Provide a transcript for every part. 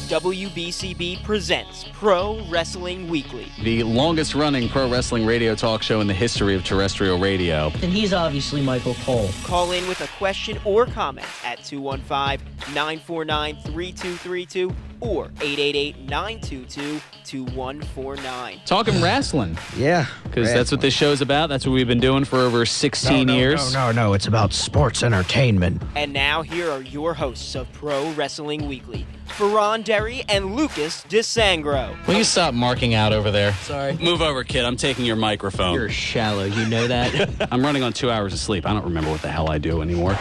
WBCB presents Pro Wrestling Weekly, the longest-running pro wrestling radio talk show in the history of terrestrial radio. And he's obviously Michael Cole. Call in with a question or comment at 215-949-3232 or 888-922-2149. Talking wrestling. Yeah. Because that's what this show's about. That's what we've been doing for over 16 years. No. It's about sports entertainment. And now here are your hosts of Pro Wrestling Weekly, Fearon Derry and Lucas DeSangro. Will you stop marking out over there? Sorry. Move over, kid. I'm taking your microphone. You're shallow, you know that? I'm running on 2 hours of sleep. I don't remember what the hell I do anymore.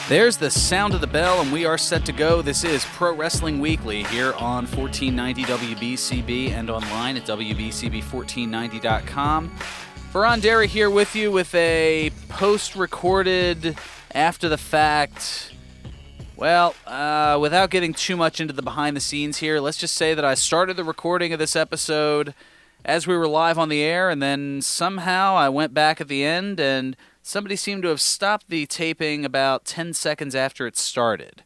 There's the sound of the bell, and we are set to go. This is Pro Wrestling Weekly here on 1490 WBCB and online at WBCB1490.com. Fearon Derry here with you with a post-recorded, after-the-fact, without getting too much into the behind-the-scenes here, let's just say that I started the recording of this episode as we were live on the air, and then somehow I went back at the end, and somebody seemed to have stopped the taping about 10 seconds after it started.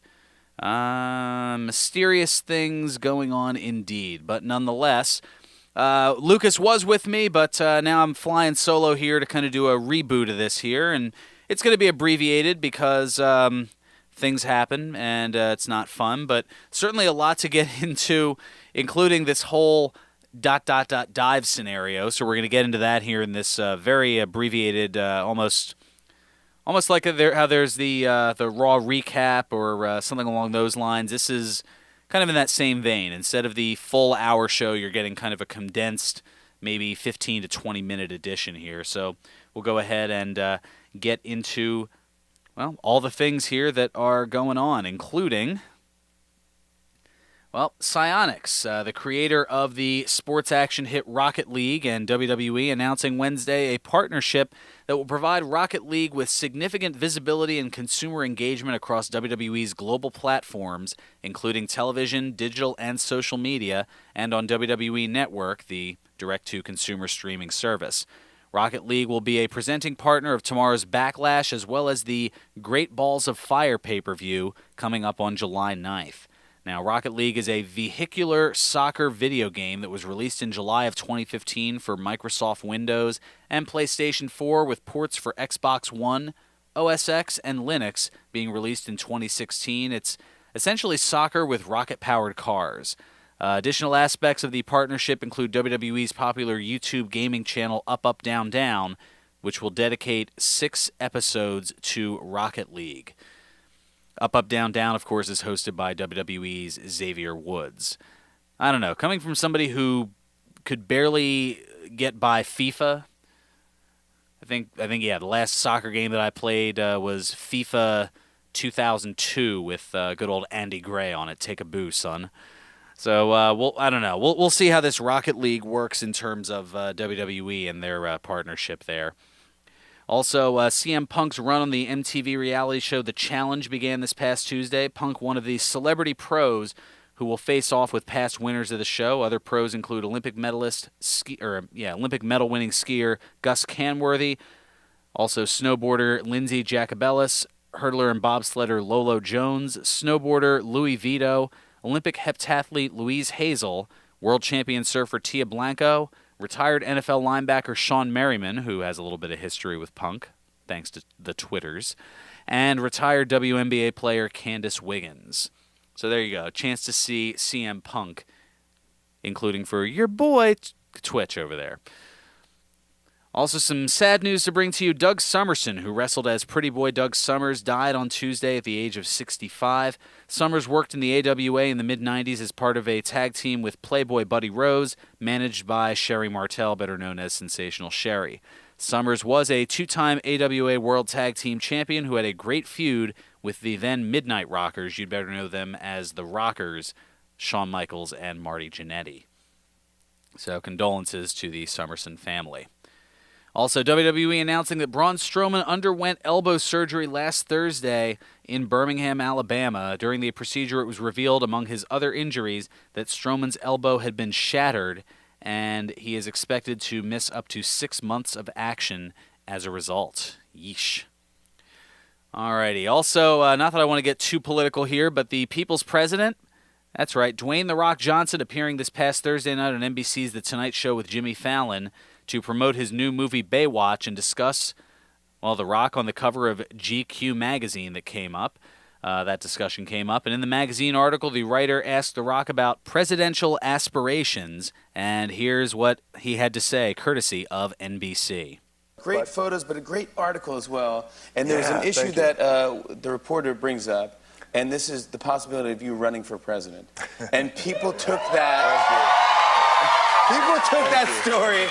Mysterious things going on indeed, but nonetheless, Lucas was with me, but now I'm flying solo here to kind of do a reboot of this here, and it's going to be abbreviated because things happen, and it's not fun, but certainly a lot to get into, including this whole ... dive scenario, so we're going to get into that here in this very abbreviated, almost like how there's the Raw recap or something along those lines. This is kind of in that same vein. Instead of the full hour show, you're getting kind of a condensed, maybe 15 to 20 minute edition here. So we'll go ahead and get into, all the things here that are going on, including, Psyonix, the creator of the sports action hit Rocket League, and WWE announcing Wednesday a partnership that will provide Rocket League with significant visibility and consumer engagement across WWE's global platforms, including television, digital, and social media, and on WWE Network, the direct-to-consumer streaming service. Rocket League will be a presenting partner of tomorrow's Backlash, as well as the Great Balls of Fire pay-per-view coming up on July 9th. Now, Rocket League is a vehicular soccer video game that was released in July of 2015 for Microsoft Windows and PlayStation 4, with ports for Xbox One, OS X, and Linux being released in 2016. It's essentially soccer with rocket-powered cars. Additional aspects of the partnership include WWE's popular YouTube gaming channel Up, Up, Down, Down, which will dedicate 6 episodes to Rocket League. Up, Up, Down, Down, of course, is hosted by WWE's Xavier Woods. I don't know. Coming from somebody who could barely get by FIFA, I think, the last soccer game that I played was FIFA 2002 with good old Andy Gray on it. Take a boo, son. So, I don't know. We'll see how this Rocket League works in terms of WWE and their partnership there. Also, CM Punk's run on the MTV reality show The Challenge began this past Tuesday. Punk, one of the celebrity pros who will face off with past winners of the show. Other pros include Olympic medalist, Olympic medal-winning skier Gus Canworthy, also snowboarder Lindsey Jacobellis, hurdler and bobsledder Lolo Jones, snowboarder Louis Vito, Olympic heptathlete Louise Hazel, world champion surfer Tia Blanco, retired NFL linebacker Sean Merriman, who has a little bit of history with Punk, thanks to the Twitters, and retired WNBA player Candace Wiggins. So there you go, a chance to see CM Punk, including for your boy Twitch over there. Also, some sad news to bring to you. Doug Summerson, who wrestled as Pretty Boy Doug Summers, died on Tuesday at the age of 65. Summers worked in the AWA in the mid-90s as part of a tag team with Playboy Buddy Rose, managed by Sherry Martel, better known as Sensational Sherry. Summers was a 2-time AWA World Tag Team Champion who had a great feud with the then Midnight Rockers. You'd better know them as the Rockers, Shawn Michaels and Marty Jannetty. So condolences to the Summerson family. Also, WWE announcing that Braun Strowman underwent elbow surgery last Thursday in Birmingham, Alabama. During the procedure, it was revealed, among his other injuries, that Strowman's elbow had been shattered, and he is expected to miss up to 6 months of action as a result. Yeesh. Alrighty. Also, not that I want to get too political here, but the People's President, that's right, Dwayne "The Rock" Johnson, appearing this past Thursday night on NBC's The Tonight Show with Jimmy Fallon to promote his new movie Baywatch and discuss, well, The Rock on the cover of GQ magazine that came up. That discussion came up. And in the magazine article, the writer asked The Rock about presidential aspirations, and here's what he had to say, courtesy of NBC. Great photos, but a great article as well. And there's an issue that the reporter brings up, and this is the possibility of you running for president. And people took that. People took that story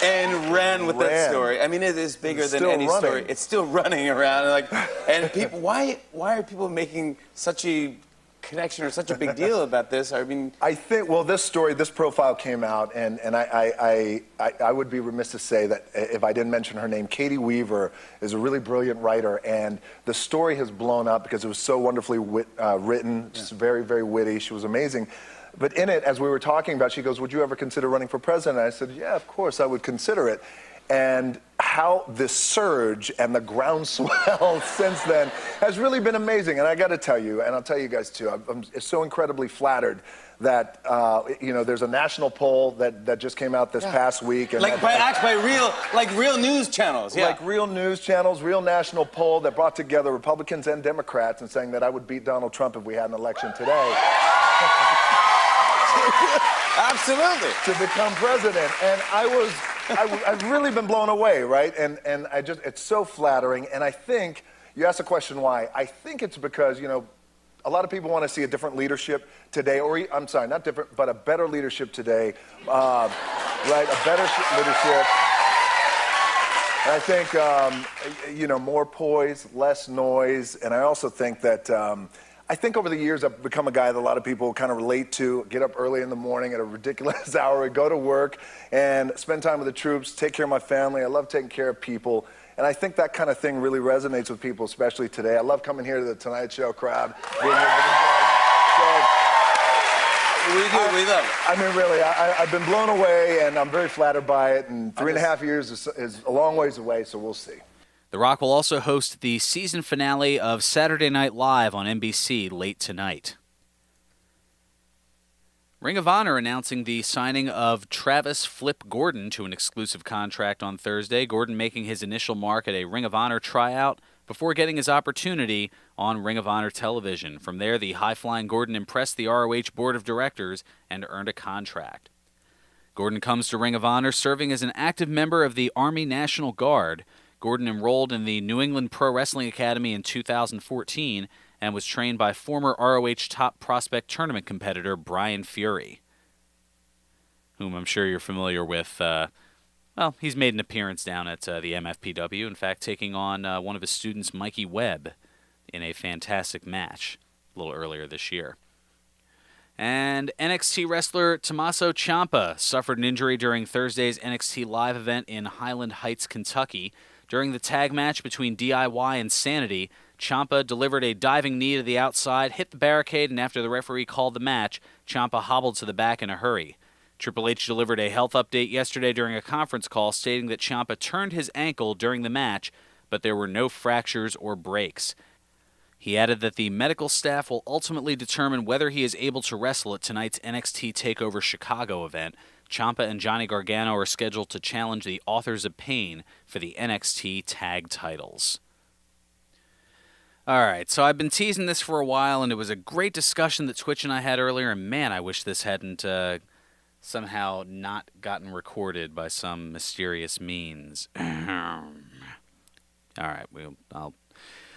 and ran with that story. I mean, it is bigger than any story. It's still running around. And people, why are people making such a connection or such a big deal about this? I mean, I think, well, this profile came out, and I would be remiss to say that if I didn't mention her name. Katie Weaver is a really brilliant writer, and the story has blown up because it was so wonderfully written, just very, very witty. She was amazing. But in it, as we were talking about, she goes, "Would you ever consider running for president?" And I said, "Yeah, of course I would consider it." And how this surge and the groundswell since then has really been amazing. And I got to tell you, and I'll tell you guys too, I'm so incredibly flattered that there's a national poll that just came out this past week, and by real news channels, like real news channels, real national poll that brought together Republicans and Democrats, and saying that I would beat Donald Trump if we had an election today. Absolutely. To become president. And I've really been blown away, right? And it's so flattering. And I think, you asked the question why. I think it's because, a lot of people want to see a different leadership today, I'm sorry, not different, but a better leadership today, right? A better leadership. And I think, more poise, less noise. And I also think that, I think over the years I've become a guy that a lot of people kind of relate to. Get up early in the morning at a ridiculous hour, go to work, and spend time with the troops, take care of my family. I love taking care of people. And I think that kind of thing really resonates with people, especially today. I love coming here to the Tonight Show crowd. Being here with you guys. We love it. I mean, really, I've been blown away, and I'm very flattered by it. And 3.5 years is a long ways away, so we'll see. The Rock will also host the season finale of Saturday Night Live on NBC late tonight. Ring of Honor announcing the signing of Travis "Flip" Gordon to an exclusive contract on Thursday. Gordon making his initial mark at a Ring of Honor tryout before getting his opportunity on Ring of Honor television. From there, the high-flying Gordon impressed the ROH Board of Directors and earned a contract. Gordon comes to Ring of Honor serving as an active member of the Army National Guard. Gordon enrolled in the New England Pro Wrestling Academy in 2014 and was trained by former ROH Top Prospect Tournament competitor Brian Fury, whom I'm sure you're familiar with. He's made an appearance down at the MFPW, in fact, taking on one of his students, Mikey Webb, in a fantastic match a little earlier this year. And NXT wrestler Tommaso Ciampa suffered an injury during Thursday's NXT Live event in Highland Heights, Kentucky. During the tag match between DIY and Sanity, Ciampa delivered a diving knee to the outside, hit the barricade, and after the referee called the match, Ciampa hobbled to the back in a hurry. Triple H delivered a health update yesterday during a conference call stating that Ciampa turned his ankle during the match, but there were no fractures or breaks. He added that the medical staff will ultimately determine whether he is able to wrestle at tonight's NXT TakeOver Chicago event. Ciampa and Johnny Gargano are scheduled to challenge the Authors of Pain for the NXT tag titles. All right, so I've been teasing this for a while, and it was a great discussion that Twitch and I had earlier, and man, I wish this hadn't somehow not gotten recorded by some mysterious means. All right, I'll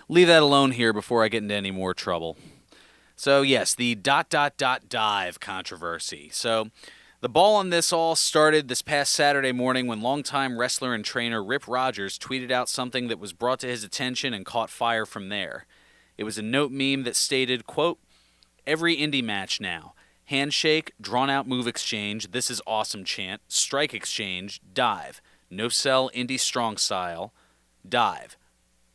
leave that alone here before I get into any more trouble. So yes, the ... dive controversy. So the ball on this all started this past Saturday morning when longtime wrestler and trainer Rip Rogers tweeted out something that was brought to his attention and caught fire from there. It was a note meme that stated, quote, "Every indie match now. Handshake, drawn-out move exchange, this is awesome chant, strike exchange, dive. No sell, indie strong style, dive.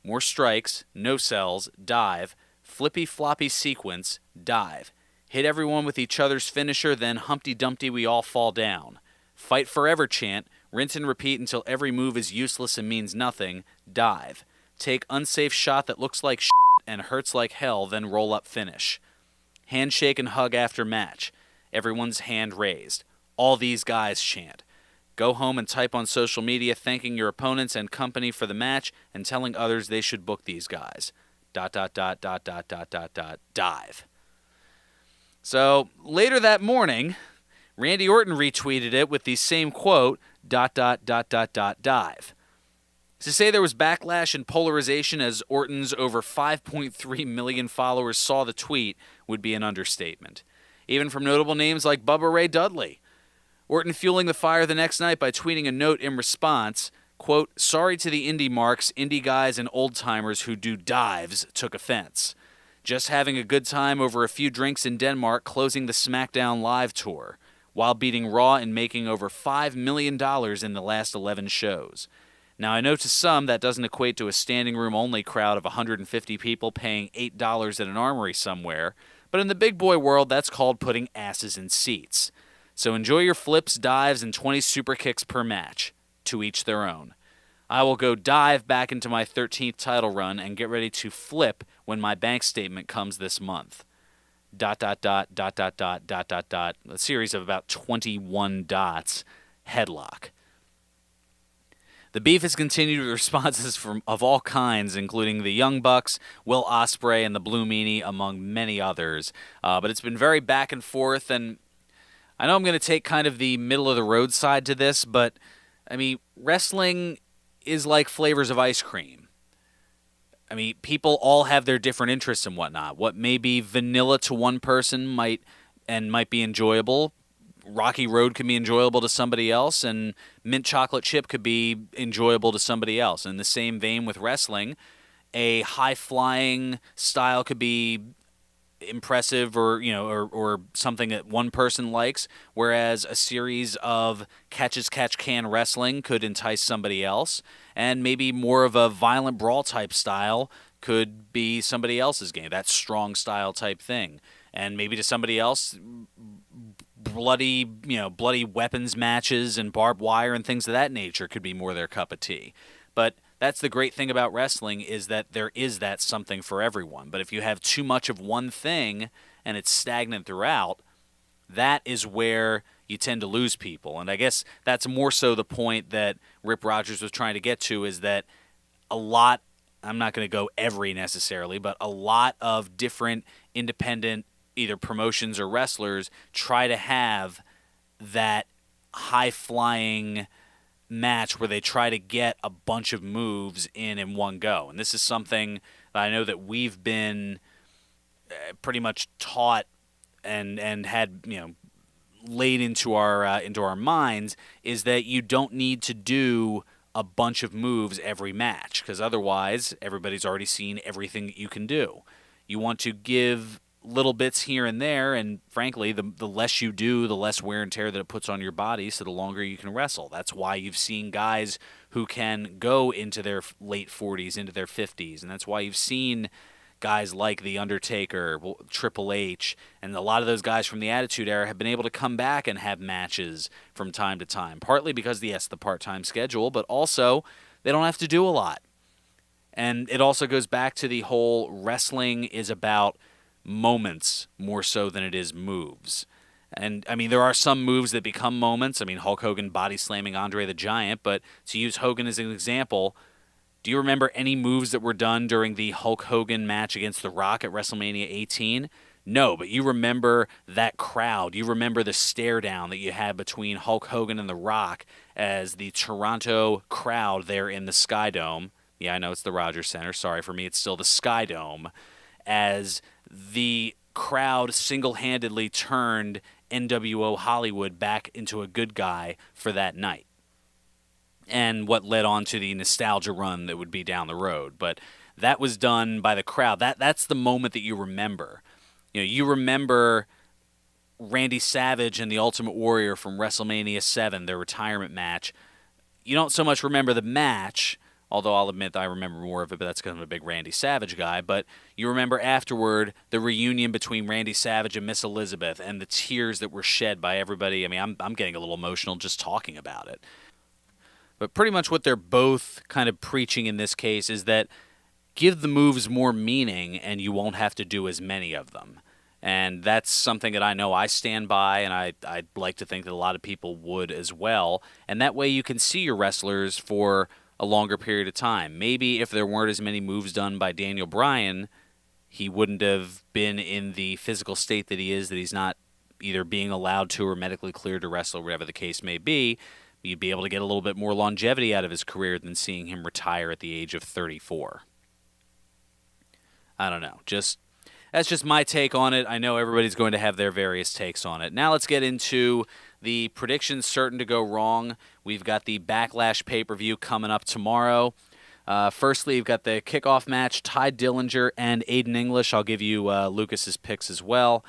More strikes, no sells, dive. Flippy floppy sequence, dive. Hit everyone with each other's finisher, then Humpty Dumpty we all fall down. Fight forever chant, rinse and repeat until every move is useless and means nothing, dive. Take unsafe shot that looks like shit and hurts like hell, then roll up finish. Handshake and hug after match. Everyone's hand raised. All these guys chant. Go home and type on social media thanking your opponents and company for the match and telling others they should book these guys. ... Dive. So later that morning, Randy Orton retweeted it with the same quote, ... Dive. To say there was backlash and polarization as Orton's over 5.3 million followers saw the tweet would be an understatement. Even from notable names like Bubba Ray Dudley. Orton fueling the fire the next night by tweeting a note in response, quote, sorry to the indie marks, indie guys, and old-timers who do dives took offense. Just having a good time over a few drinks in Denmark closing the SmackDown Live tour, while beating Raw and making over $5 million in the last 11 shows. Now, I know to some that doesn't equate to a standing room only crowd of 150 people paying $8 at an armory somewhere, but in the big boy world, that's called putting asses in seats. So enjoy your flips, dives, and 20 super kicks per match. To each their own. I will go dive back into my 13th title run and get ready to flip when my bank statement comes this month. ... A series of about 21 dots. Headlock. The beef has continued with responses of all kinds, including the Young Bucks, Will Ospreay, and the Blue Meanie, among many others. But it's been very back and forth, and I know I'm going to take kind of the middle-of-the-road side to this, but, I mean, wrestling is like flavors of ice cream. I mean, people all have their different interests and whatnot. What may be vanilla to one person might be enjoyable. Rocky Road can be enjoyable to somebody else, and mint chocolate chip could be enjoyable to somebody else. In the same vein with wrestling, a high-flying style could be impressive or something that one person likes, whereas a series of catch-as-catch-can wrestling could entice somebody else, and maybe more of a violent brawl type style could be somebody else's game, that strong style type thing. And maybe to somebody else, bloody weapons matches and barbed wire and things of that nature could be more their cup of tea. But that's the great thing about wrestling, is that there is that something for everyone. But if you have too much of one thing and it's stagnant throughout, that is where you tend to lose people. And I guess that's more so the point that Rip Rogers was trying to get to, is that a lot, I'm not going to go every necessarily, but a lot of different independent either promotions or wrestlers try to have that high-flying match where they try to get a bunch of moves in one go. And this is something that I know that we've been pretty much taught and had laid into our minds, is that you don't need to do a bunch of moves every match, because otherwise everybody's already seen everything that you can do. You want to give little bits here and there, and frankly, the less you do, the less wear and tear that it puts on your body, so the longer you can wrestle. That's why you've seen guys who can go into their late 40s, into their 50s, and that's why you've seen guys like The Undertaker, Triple H, and a lot of those guys from the Attitude Era have been able to come back and have matches from time to time, partly because, yes, the part-time schedule, but also they don't have to do a lot. And it also goes back to the whole wrestling is about moments more so than it is moves. And, I mean, there are some moves that become moments. I mean, Hulk Hogan body slamming Andre the Giant, but to use Hogan as an example, do you remember any moves that were done during the Hulk Hogan match against The Rock at WrestleMania 18? No, but you remember that crowd. You remember the stare down that you had between Hulk Hogan and The Rock as the Toronto crowd there in the Sky Dome. Yeah, I know it's the Rogers Center. Sorry, for me, it's still the Sky Dome. As the crowd single-handedly turned NWO Hollywood back into a good guy for that night. And what led on to the nostalgia run that would be down the road. But that was done by the crowd. That's the moment that you remember. You remember Randy Savage and the Ultimate Warrior from WrestleMania 7, their retirement match. You don't so much remember the match, although I'll admit I remember more of it, but that's because I'm a big Randy Savage guy. But you remember afterward the reunion between Randy Savage and Miss Elizabeth and the tears that were shed by everybody. I mean, I'm getting a little emotional just talking about it. But pretty much what they're both kind of preaching in this case is that give the moves more meaning and you won't have to do as many of them. And that's something that I know I stand by, and I'd like to think that a lot of people would as well. And that way you can see your wrestlers for a longer period of time. Maybe if there weren't as many moves done by Daniel Bryan, he wouldn't have been in the physical state that he is, that he's not either being allowed to or medically cleared to wrestle, whatever the case may be. You'd be able to get a little bit more longevity out of his career than seeing him retire at the age of 34. I don't know. That's just my take on it. I know everybody's going to have their various takes on it. Now let's get into the predictions certain to go wrong. We've got the Backlash pay-per-view coming up tomorrow. Firstly, you've got the kickoff match, Ty Dillinger and Aiden English. I'll give you Lucas's picks as well.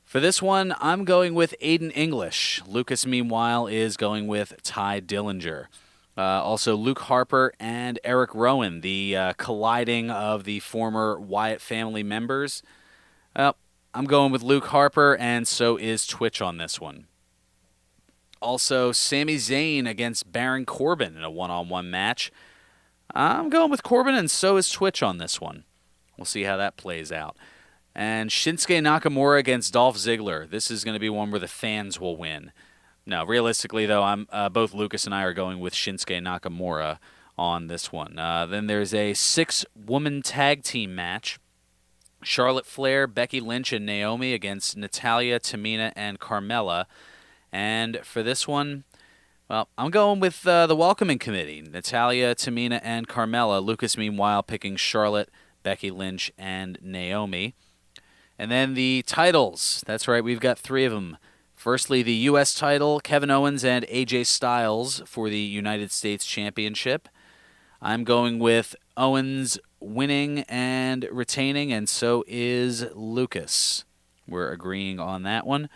For this one, I'm going with Aiden English. Lucas, meanwhile, is going with Ty Dillinger. Also, Luke Harper and Eric Rowan, the colliding of the former Wyatt family members. I'm going with Luke Harper, and so is Twitch on this one. Also, Sami Zayn against Baron Corbin in a one-on-one match. I'm going with Corbin, and so is Twitch on this one. We'll see how that plays out. And Shinsuke Nakamura against Dolph Ziggler. This is going to be one where the fans will win. No, realistically, though, both Lucas and I are going with Shinsuke Nakamura on this one. Then there's a 6-woman tag team match. Charlotte Flair, Becky Lynch, and Naomi against Natalya, Tamina, and Carmella. And for this one, well, I'm going with the Welcoming Committee. Natalya, Tamina, and Carmella. Lucas, meanwhile, picking Charlotte, Becky Lynch, and Naomi. And then the titles. That's right, we've got 3 of them. Firstly, the U.S. title, Kevin Owens and AJ Styles for the United States Championship. I'm going with Owens winning and retaining, and so is Lucas. We're agreeing on that one.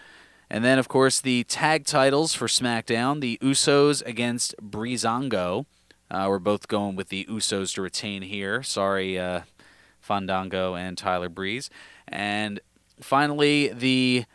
And then, of course, the tag titles for SmackDown, the Usos against Breezango. We're both going with the Usos to retain here. Sorry, Fandango and Tyler Breeze. And finally, the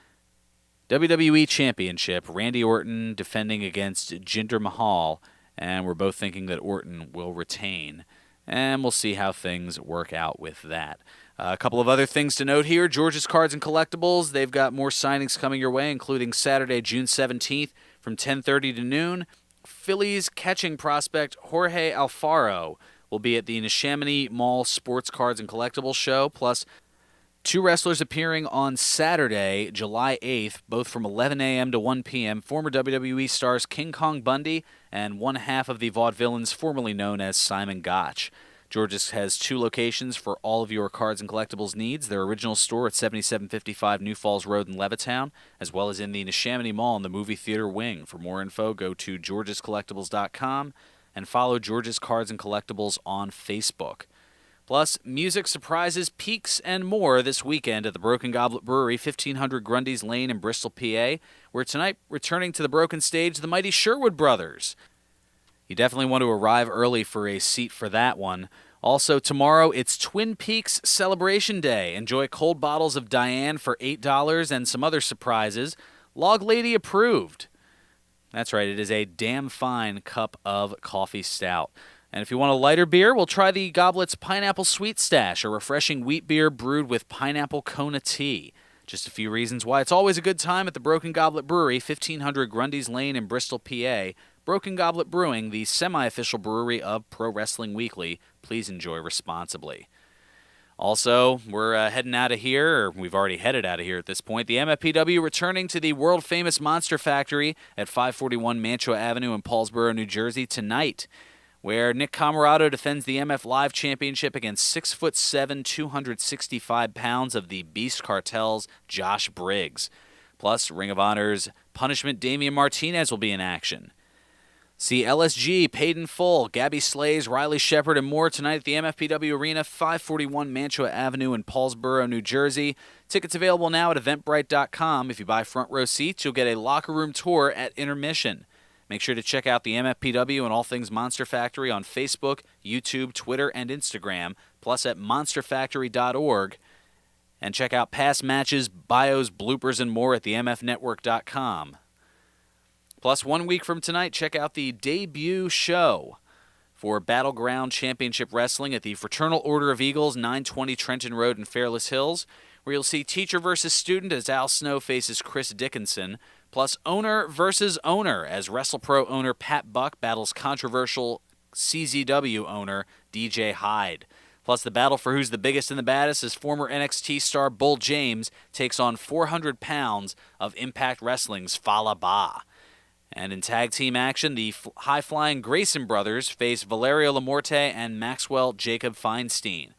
WWE Championship, Randy Orton defending against Jinder Mahal, and we're both thinking that Orton will retain. And we'll see how things work out with that. A couple of other things to note here. George's Cards and Collectibles, they've got more signings coming your way, including Saturday, June 17th from 10:30 to noon. Phillies catching prospect Jorge Alfaro will be at the Neshaminy Mall Sports Cards and Collectibles show, plus 2 wrestlers appearing on Saturday, July 8th, both from 11 a.m. to 1 p.m. Former WWE stars King Kong Bundy and one half of the Vaudevillains formerly known as Simon Gotch. George's has 2 locations for all of your cards and collectibles needs. Their original store at 7755 New Falls Road in Levittown, as well as in the Neshaminy Mall in the movie theater wing. For more info, go to georgescollectibles.com and follow George's Cards and Collectibles on Facebook. Plus, music, surprises, peaks, and more this weekend at the Broken Goblet Brewery, 1500 Grundy's Lane in Bristol, PA, where tonight, returning to the Broken Stage, the mighty Sherwood Brothers. You definitely want to arrive early for a seat for that one. Also, tomorrow, it's Twin Peaks Celebration Day. Enjoy cold bottles of Diane for $8 and some other surprises. Log Lady approved. That's right, it is a damn fine cup of coffee stout. And if you want a lighter beer, we'll try the Goblet's Pineapple Sweet Stash, a refreshing wheat beer brewed with pineapple Kona tea. Just a few reasons why it's always a good time at the Broken Goblet Brewery, 1500 Grundy's Lane in Bristol, PA. Broken Goblet Brewing, the semi-official brewery of Pro Wrestling Weekly. Please enjoy responsibly. Also, we're heading out of here, or we've already headed out of here at this point. The MFPW returning to the world-famous Monster Factory at 541 Mantua Avenue in Paulsboro, New Jersey tonight, where Nick Camarado defends the MF Live Championship against 6'7", 265 pounds of the Beast Cartel's Josh Briggs. Plus, Ring of Honor's Punishment Damian Martinez will be in action. See LSG, Paid in Full, Gabby Slays, Riley Shepard, and more tonight at the MFPW Arena, 541 Mantua Avenue in Paulsboro, New Jersey. Tickets available now at eventbrite.com. If you buy front row seats, you'll get a locker room tour at intermission. Make sure to check out the MFPW and all things Monster Factory on Facebook, YouTube, Twitter, and Instagram, plus at monsterfactory.org. And check out past matches, bios, bloopers, and more at the mfnetwork.com. Plus, 1 week from tonight, check out the debut show for Battleground Championship Wrestling at the Fraternal Order of Eagles, 920 Trenton Road in Fairless Hills, where you'll see teacher versus student as Al Snow faces Chris Dickinson, plus owner versus owner as WrestlePro owner Pat Buck battles controversial CZW owner DJ Hyde. Plus, the battle for who's the biggest and the baddest as former NXT star Bull James takes on 400 pounds of Impact Wrestling's Fala Ba. And in tag team action, the high-flying Grayson brothers face Valerio Lamorte and Maxwell Jacob Feinstein.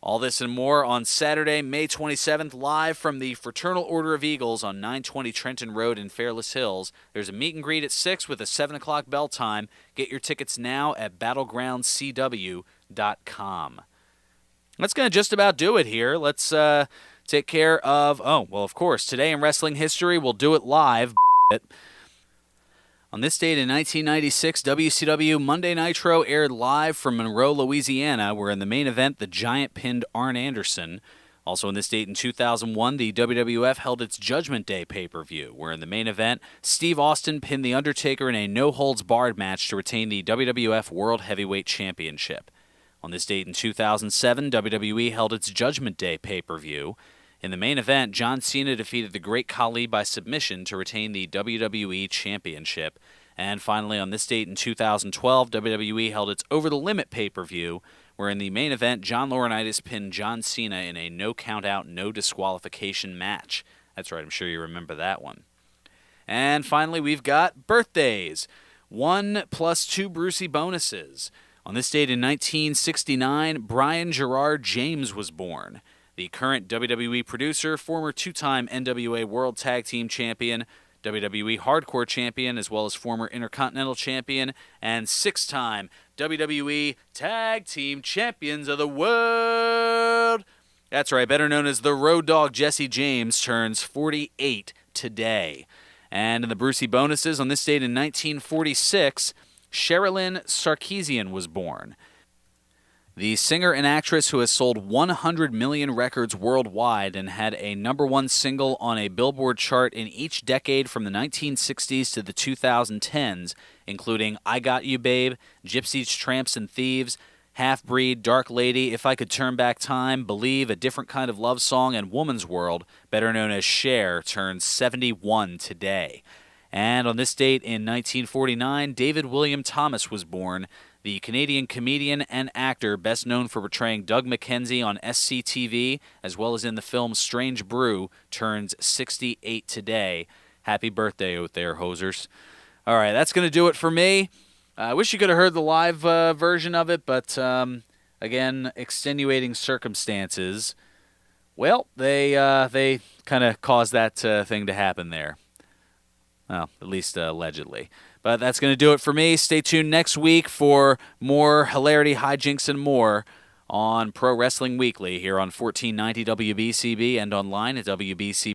All this and more on Saturday, May 27th, live from the Fraternal Order of Eagles on 920 Trenton Road in Fairless Hills. There's a meet and greet at 6 with a 7 o'clock bell time. Get your tickets now at battlegroundcw.com. That's going to just about do it here. Let's take care of, of course, today in wrestling history, we'll do it live. On this date in 1996, WCW Monday Nitro aired live from Monroe, Louisiana, where in the main event, the Giant pinned Arn Anderson. Also on this date in 2001, the WWF held its Judgment Day pay-per-view, where in the main event, Steve Austin pinned The Undertaker in a no-holds-barred match to retain the WWF World Heavyweight Championship. On this date in 2007, WWE held its Judgment Day pay-per-view. In the main event, John Cena defeated the Great Khali by submission to retain the WWE Championship. And finally, on this date in 2012, WWE held its Over the Limit pay-per-view, where in the main event, John Laurinaitis pinned John Cena in a no-count-out, no-disqualification match. That's right, I'm sure you remember that one. And finally, we've got birthdays. 1 plus 2 Brucey bonuses. On this date in 1969, Brian Gerard James was born. The current WWE producer, former 2-time NWA World Tag Team Champion, WWE Hardcore Champion, as well as former Intercontinental Champion, and 6-time WWE Tag Team Champions of the World. That's right, better known as the Road Dogg Jesse James, turns 48 today. And in the Brucey bonuses, on this date in 1946, Sherilyn Sarkeesian was born. The singer and actress who has sold 100 million records worldwide and had a #1 single on a Billboard chart in each decade from the 1960s to the 2010s, including I Got You Babe, Gypsies, Tramps, and Thieves, Half-Breed, Dark Lady, If I Could Turn Back Time, Believe, A Different Kind of Love Song, and Woman's World, better known as Cher, turns 71 today. And on this date in 1949, David William Thomas was born. The Canadian comedian and actor best known for portraying Doug McKenzie on SCTV, as well as in the film Strange Brew, turns 68 today. Happy birthday out there, hosers. All right, that's going to do it for me. I wish you could have heard the live version of it, but again, extenuating circumstances. Well, they kind of caused that thing to happen there. Well, at least allegedly. But that's going to do it for me. Stay tuned next week for more hilarity, hijinks, and more on Pro Wrestling Weekly here on 1490 WBCB and online at WBCB.